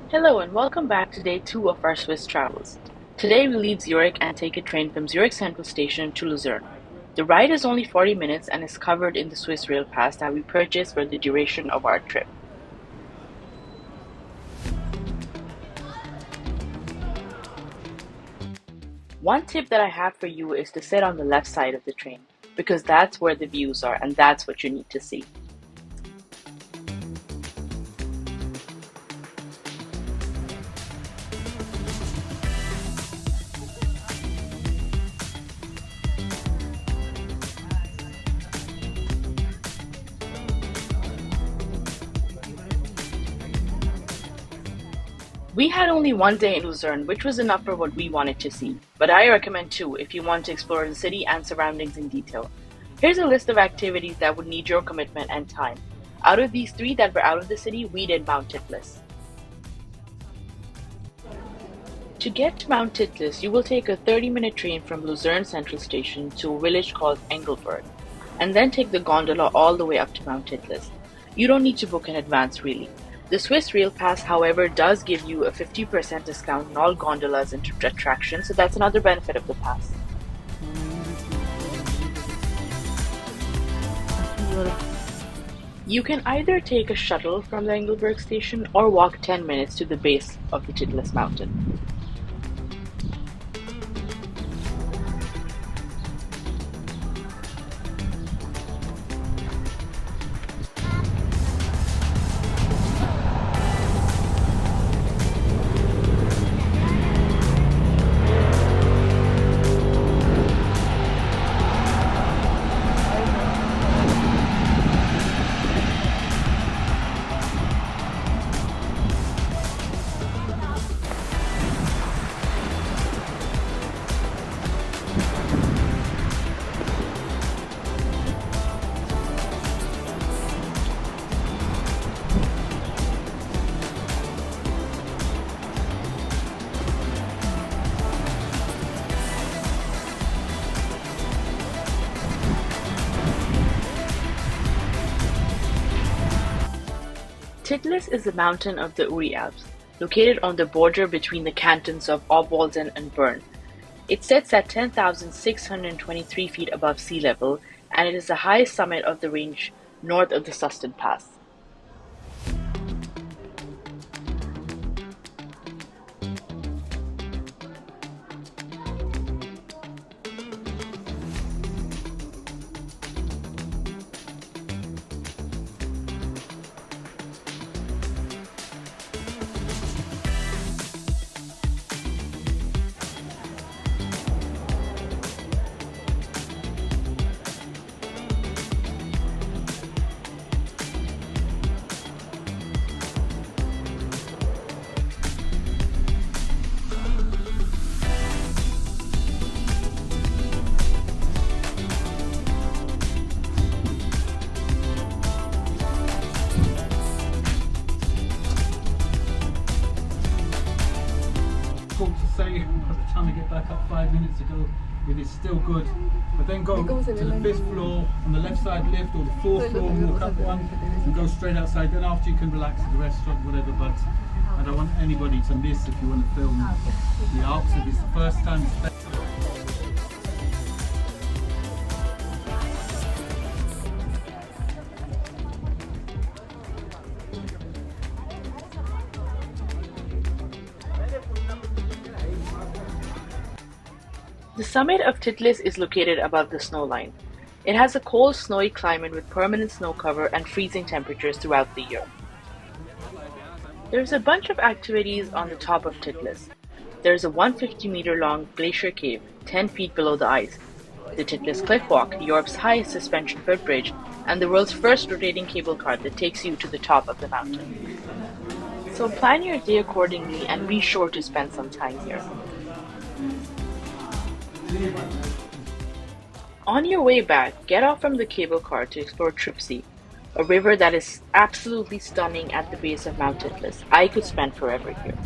Hello and welcome back to day 2 of our Swiss travels. Today we leave Zurich and take a train from Zurich Central Station to Luzern. The ride is only 40 minutes and is covered in the Swiss Rail Pass that we purchased for the duration of our trip. One tip that I have for you is to sit on the left side of the train, because that's where the views are and that's what you need to see. We had only one day in Luzern, which was enough for what we wanted to see, but I recommend two if you want to explore the city and surroundings in detail. Here's a list of activities that would need your commitment and time. Out of these three that were out of the city, we did Mt Titlis. To get to Mt Titlis, you will take a 30-minute train from Luzern Central Station to a village called Engelberg, and then take the gondola all the way up to Mt Titlis. You don't need to book in advance really. The Swiss Rail Pass, however, does give you a 50% discount on all gondolas and attractions, so that's another benefit of the pass. You can either take a shuttle from the Engelberg station or walk 10 minutes to the base of the Titlis mountain. Titlis is a mountain of the Uri Alps, located on the border between the cantons of Obwalden and Bern. It sits at 10,623 feet above sea level, and it is the highest summit of the range north of the Susten Pass. To say by the time I get back up 5 minutes ago, it is still good. But then go to the fifth floor on the left side lift, or the fourth floor, walk up one and go straight outside. Then after you can relax at the restaurant, whatever. But I don't want anybody to miss if you want to film the Alps. If it's the first time. The summit of Titlis is located above the snow line. It has a cold, snowy climate with permanent snow cover and freezing temperatures throughout the year. There's a bunch of activities on the top of Titlis. There's a 150-meter long Glacier Cave, 10 feet below the ice, the Titlis Cliff Walk, Europe's highest suspension footbridge, and the world's first rotating cable car that takes you to the top of the mountain. So plan your day accordingly and be sure to spend some time here. On your way back, get off from the cable car to explore Trubsee, a river that is absolutely stunning at the base of Mt Titlis. I could spend forever here.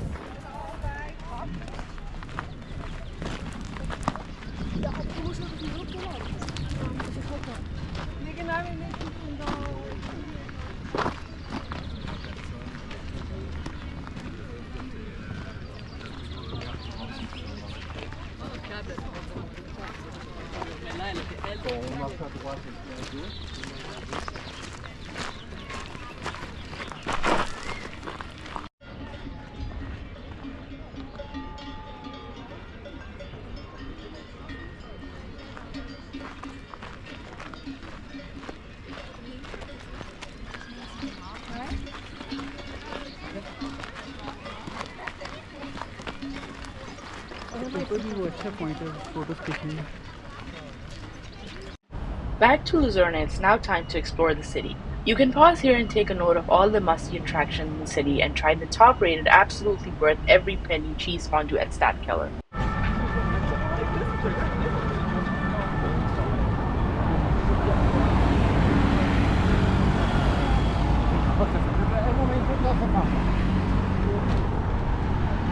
Back to Luzern, it's now time to explore the city. You can pause here and take a note of all the must-see attractions in the city and try the top-rated, absolutely worth every penny cheese fondue at Stadtkeller.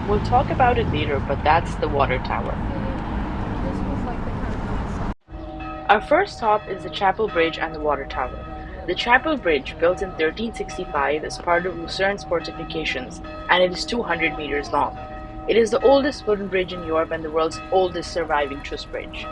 We'll talk about it later, but that's the water tower. Our first stop is the Chapel Bridge and the water tower. The Chapel Bridge, built in 1365, is part of Luzern's fortifications, and it is 200 meters long. It is the oldest wooden bridge in Europe and the world's oldest surviving truss bridge.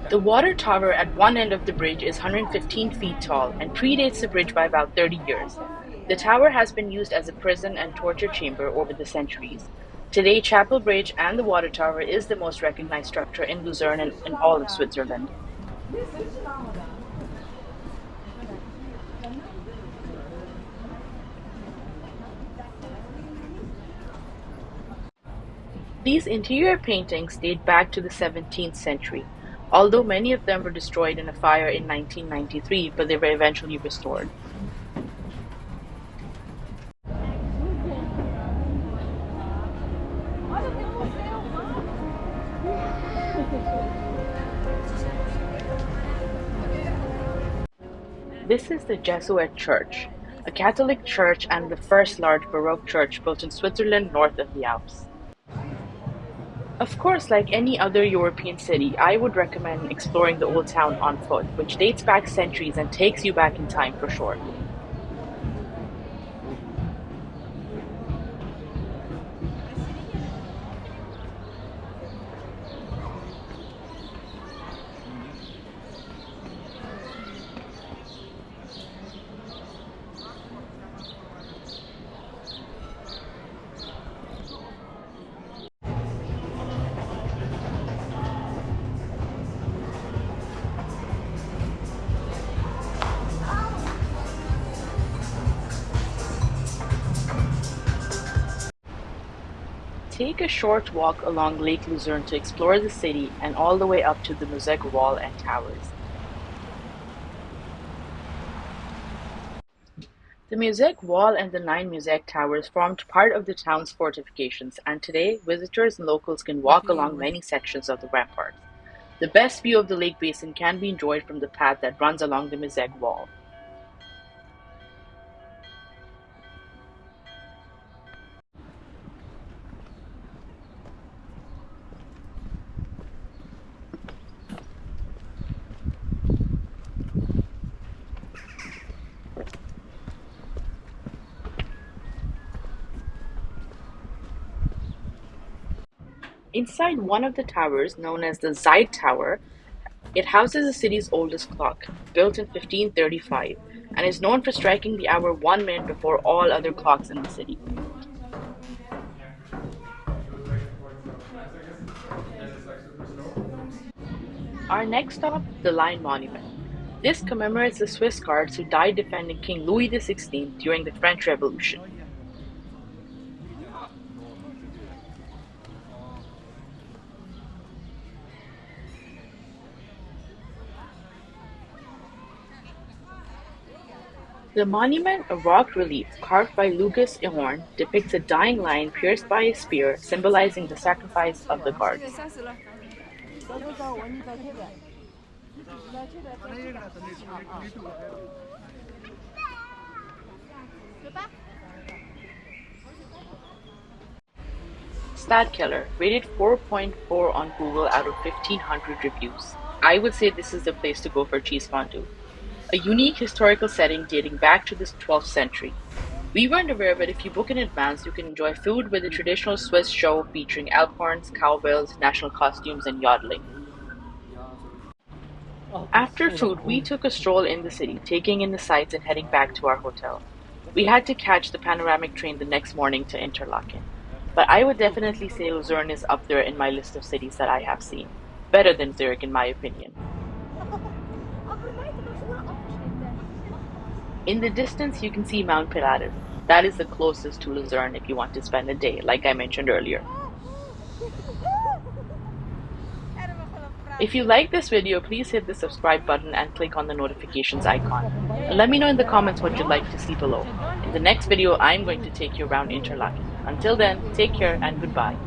The water tower at one end of the bridge is 115 feet tall and predates the bridge by about 30 years. The tower has been used as a prison and torture chamber over the centuries. Today, Chapel Bridge and the water tower is the most recognized structure in Luzern and in all of Switzerland. These interior paintings date back to the 17th century, although many of them were destroyed in a fire in 1993, but they were eventually restored. This is the Jesuit Church, a Catholic church and the first large Baroque church built in Switzerland north of the Alps. Of course, like any other European city, I would recommend exploring the old town on foot, which dates back centuries and takes you back in time for sure. Take a short walk along Lake Luzern to explore the city and all the way up to the Musegg wall and towers. The Musegg wall and the 9 Musegg towers formed part of the town's fortifications, and today visitors and locals can walk along many sections of the ramparts. The best view of the lake basin can be enjoyed from the path that runs along the Musegg wall. Inside one of the towers, known as the Zeit Tower, it houses the city's oldest clock, built in 1535, and is known for striking the hour 1 minute before all other clocks in the city. Our next stop, the Lion Monument. This commemorates the Swiss guards who died defending King Louis XVI during the French Revolution. The monument, a rock relief carved by Lucas Ehorn, depicts a dying lion pierced by a spear, symbolizing the sacrifice of the guards. Stadtkeller, rated 4.4 on Google out of 1500 reviews. I would say this is the place to go for cheese fondue, a unique historical setting dating back to the 12th century. We weren't aware, but if you book in advance, you can enjoy food with a traditional Swiss show featuring elk horns, cowbells, national costumes, and yodeling. After food, we took a stroll in the city, taking in the sights and heading back to our hotel. We had to catch the panoramic train the next morning to Interlaken. But I would definitely say Luzern is up there in my list of cities that I have seen. Better than Zurich, in my opinion. In the distance, you can see Mount Pilatus. That is the closest to Luzern if you want to spend a day, like I mentioned earlier. If you like this video, please hit the subscribe button and click on the notifications icon. And let me know in the comments what you'd like to see below. In the next video, I'm going to take you around Interlaken. Until then, take care and goodbye.